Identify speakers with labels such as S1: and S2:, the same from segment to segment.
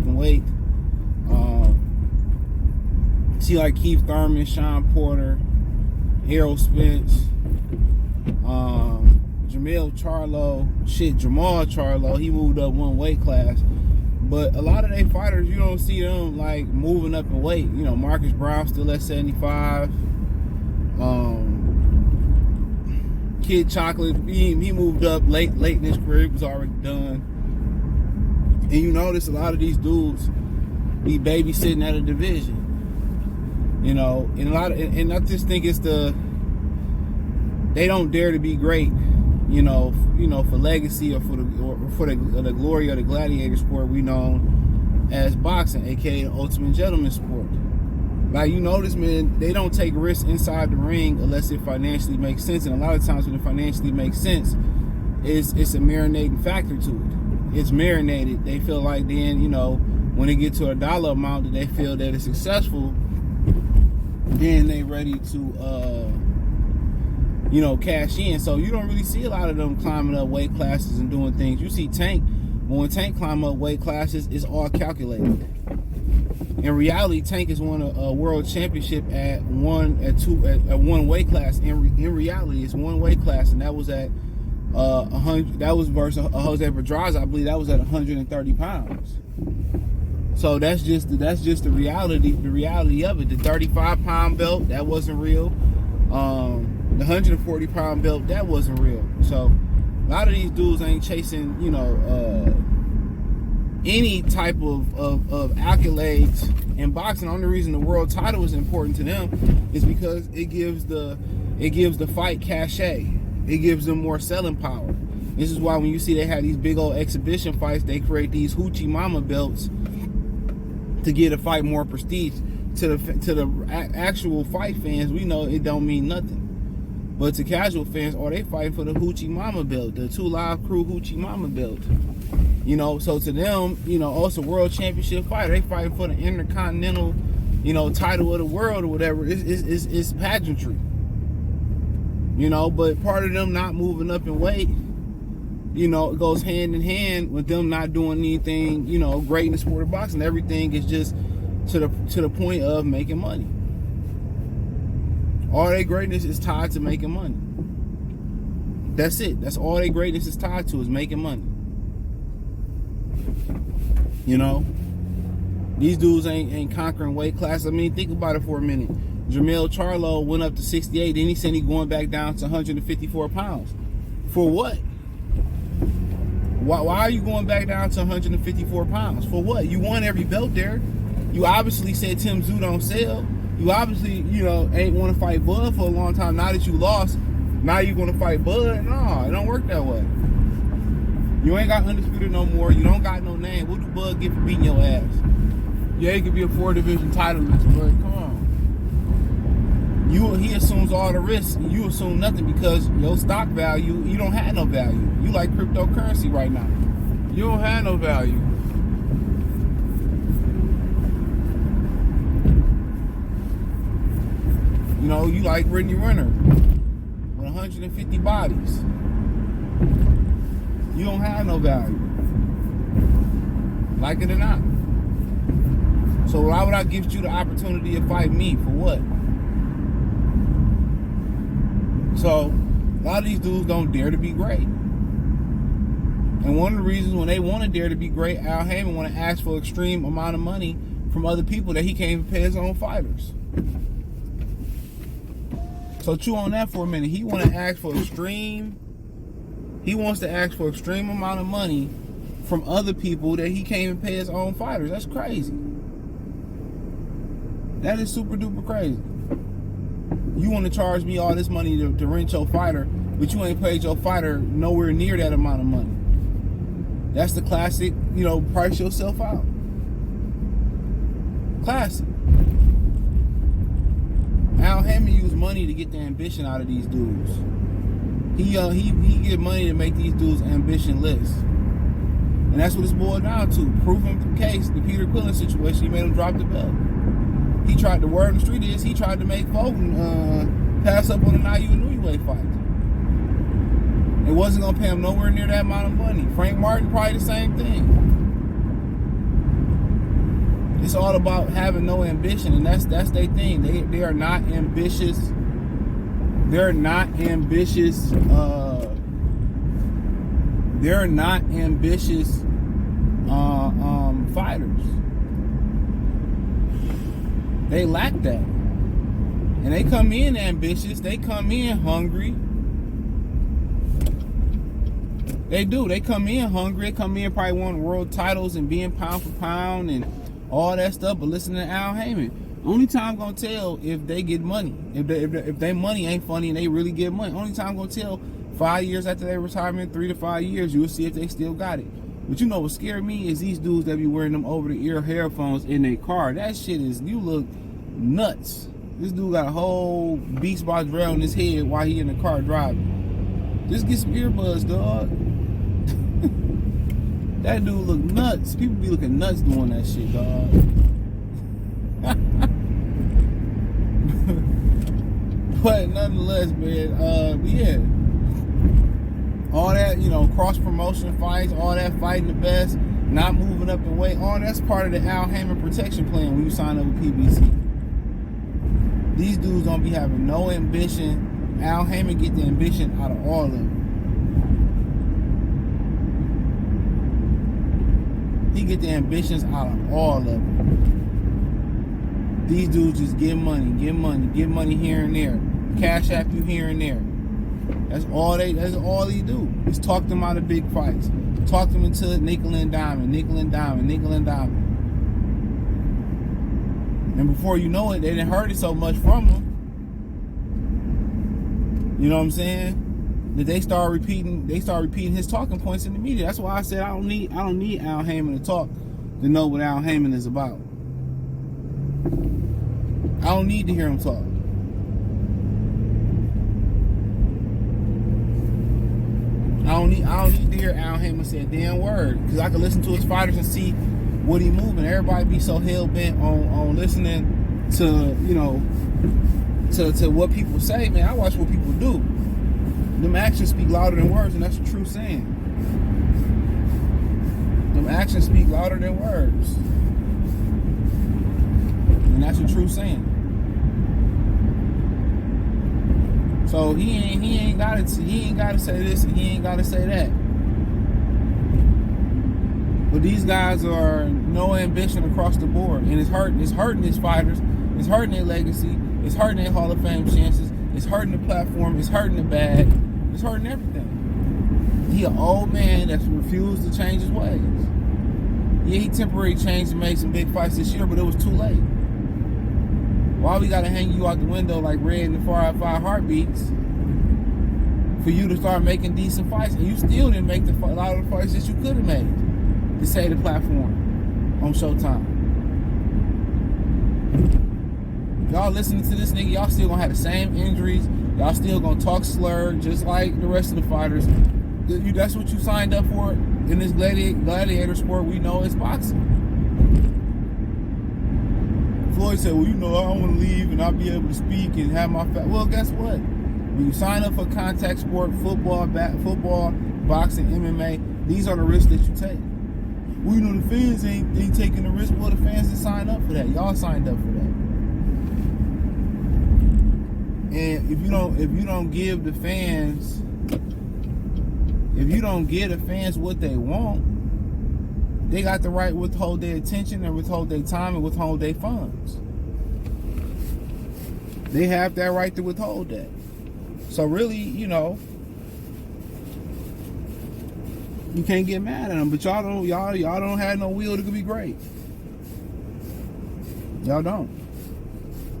S1: in weight. See like Keith Thurman, Sean Porter, Errol Spence, Jamal Charlo, he moved up one weight class. But a lot of they fighters, you don't see them like moving up in weight. You know, Marcus Brown still at 75. Kid Chocolate, he moved up late in his career. He was already done. And you notice a lot of these dudes be babysitting at a division. You know, and I just think it's they don't dare to be great. You know, for legacy or for the glory of the gladiator sport we know as boxing, aka the ultimate gentleman sport. Like, you notice, man, they don't take risks inside the ring unless it financially makes sense. And a lot of times when it financially makes sense, it's a marinating factor to it. It's marinated. They feel like then, you know, when they get to a dollar amount that they feel that it's successful, then they ready to you know, cash in. So you don't really see a lot of them climbing up weight classes and doing things. You see Tank, when Tank climb up weight classes, it's all calculated. In reality, Tank has won a world championship at one weight class. In reality, it's one weight class, and that was at 100. That was versus Jose Pedraza. I believe that was at 130 pounds. So that's just the reality. The reality of it. The 35-pound belt, that wasn't real. The 140-pound belt, that wasn't real. So a lot of these dudes ain't chasing, you know, any type of accolades in boxing. The only reason the world title is important to them is because it gives the fight cachet. It gives them more selling power. This is why when you see they have these big old exhibition fights, they create these hoochie mama belts to give a fight more prestige. To the actual fight fans, we know it don't mean nothing. But to casual fans, they fighting for the hoochie mama belt, the 2 Live Crew hoochie mama belt. You know, so to them, you know, it's a world championship fighter. They fighting for the intercontinental, you know, title of the world or whatever. It's pageantry. You know, but part of them not moving up in weight, you know, it goes hand in hand with them not doing anything, you know, great in the sport of boxing. Everything is just to the point of making money. All their greatness is tied to making money. That's it. That's all their greatness is tied to, is making money. You know, these dudes ain't conquering weight classes. I mean, think about it for a minute. Jamal Charlo went up to 68, then he said he going back down to 154 pounds. For what? Why are you going back down to 154 pounds? For what? You won every belt there. You obviously said Tim Tszyu don't sell. You obviously, you know, ain't want to fight Bud for a long time. Now that you lost, now you going to fight Bud? No, it don't work that way. You ain't got Undisputed no more. You don't got no name. What do Bud get for beating your ass? Yeah, he could be a 4-division titleist, but come on. He assumes all the risks, and you assume nothing because your stock value, you don't have no value. You like cryptocurrency right now. You don't have no value. You know, you like Brittany Renner with 150 bodies. You don't have no value. Like it or not. So why would I give you the opportunity to fight me? For what? So, a lot of these dudes don't dare to be great. And one of the reasons when they want to dare to be great, Al Heyman want to ask for extreme amount of money from other people that he can't even pay his own fighters. So chew on that for a minute. He wants to ask for extreme amount of money from other people that he can't even pay his own fighters. That's crazy. That is super duper crazy. You want to charge me all this money to rent your fighter, but you ain't paid your fighter nowhere near that amount of money. That's the classic, you know, price yourself out. Classic. Al Heyman used money to get the ambition out of these dudes. He get money to make these dudes ambitionless. And that's what it's boiled down to. Proving the case, the Peter Quillen situation, he made him drop the belt. He tried, the word on the street is, he tried to make Fulton pass up on the Nayu Inoue fight. It wasn't going to pay him nowhere near that amount of money. Frank Martin, probably the same thing. It's all about having no ambition, and that's their thing. They are not ambitious. They're not ambitious. They're not ambitious fighters. They lack that, and they come in ambitious. They come in hungry. They do. They come in hungry. They come in probably wanting world titles and being pound for pound and all that stuff. But listen to Al Heyman. Only time gonna tell if they get money. If their money ain't funny and they really get money. Only time gonna tell 5 years after their retirement, 3 to 5 years, you will see if they still got it. But you know what scared me is these dudes that be wearing them over the ear headphones in their car. That shit is, you look nuts. This dude got a whole Beats Box rail in his head while he in the car driving. Just get some earbuds, dog. That dude look nuts. People be looking nuts doing that shit, dog. But nonetheless, man, yeah. All that, cross promotion fights, all that fighting the best, not moving up in weight, all that's part of the Al Heyman protection plan when you sign up with PBC. These dudes don't be having no ambition. Al Heyman get the ambition out of all of them. He get the ambitions out of all of them. These dudes just get money here and there. Cash app you here and there. That's all he do. Is talk them out of big fights. Talk them into nickel and diamond. And before you know it, they didn't heard it so much from him. You know what I'm saying? That they start repeating his talking points in the media. That's why I said I don't need Al Heyman to talk to know what Al Heyman is about. I don't need to hear him talk. I don't need to hear Al Heyman say a damn word, because I can listen to his fighters and see what he moving. Everybody be so hell bent on listening to to what people say. Man, I watch what people do. Them actions speak louder than words, and that's a true saying. Them actions speak louder than words, and that's a true saying. So he ain't gotta say this and he ain't gotta say that. But these guys are no ambition across the board, and it's hurting his fighters, it's hurting their legacy, it's hurting their Hall of Fame chances, it's hurting the platform, it's hurting the bag, it's hurting everything. He an old man that's refused to change his ways. Yeah, he temporarily changed and made some big fights this year, but it was too late. Why we gotta hang you out the window like Red in the 5 Heartbeats for you to start making decent fights, and you still didn't make a lot of the fights that you could have made to save the platform on Showtime. Y'all listening to this nigga, y'all still gonna have the same injuries. Y'all still gonna talk slurred just like the rest of the fighters. That's what you signed up for in this gladiator sport we know is boxing. Floyd said, well, I don't want to leave and I'll be able to speak and have my Well, guess what? When you sign up for contact sport, football, boxing, MMA, these are the risks that you take. Well, the fans ain't taking the risk. Well, the fans didn't sign up for that. Y'all signed up for that. And if you don't give the fans what they want, they got the right to withhold their attention and withhold their time and withhold their funds. They have that right to withhold that. So really, you can't get mad at them. But y'all don't have no will to be great. Y'all don't.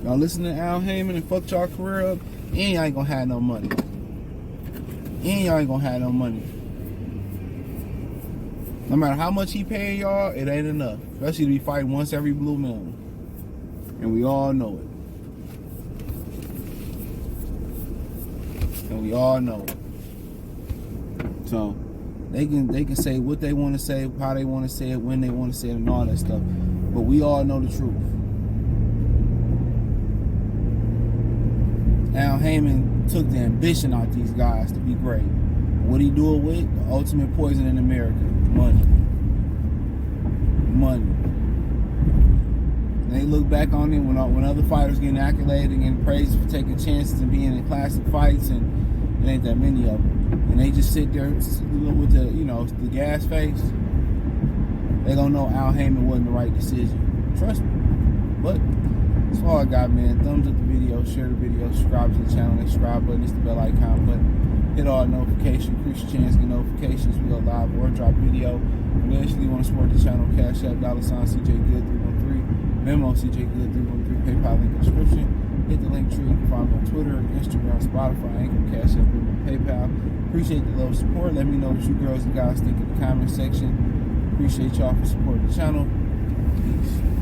S1: Y'all listen to Al Heyman and fuck y'all career up, and y'all ain't gonna have no money. No matter how much he paying y'all, it ain't enough. Especially to be fighting once every blue moon. And we all know it. So they can say what they want to say, how they want to say it, when they want to say it, and all that stuff. But we all know the truth. Al Heyman took the ambition out these guys to be great. What he do it with? The ultimate poison in America. Money. look back on it when other fighters getting accolades and getting praised for taking chances and being in classic fights, and it ain't that many of them. And they just sit there with the gas face. They gonna know Al Heyman wasn't the right decision. Trust me. But that's all I got, man. Thumbs up the video, share the video, subscribe to the channel. That subscribe button is the bell icon button. Hit all notifications, increase your chance to get notifications. We go live or drop video. If you actually want to support the channel, Cash App, $CJ Good 313, Venmo CJ Good 313, PayPal link in the description. Hit the link tree. You can find me on Twitter, Instagram, Spotify, Anchor, Cash App, Venmo, PayPal. Appreciate the love support. Let me know what you girls and guys think in the comment section. Appreciate y'all for supporting the channel. Peace.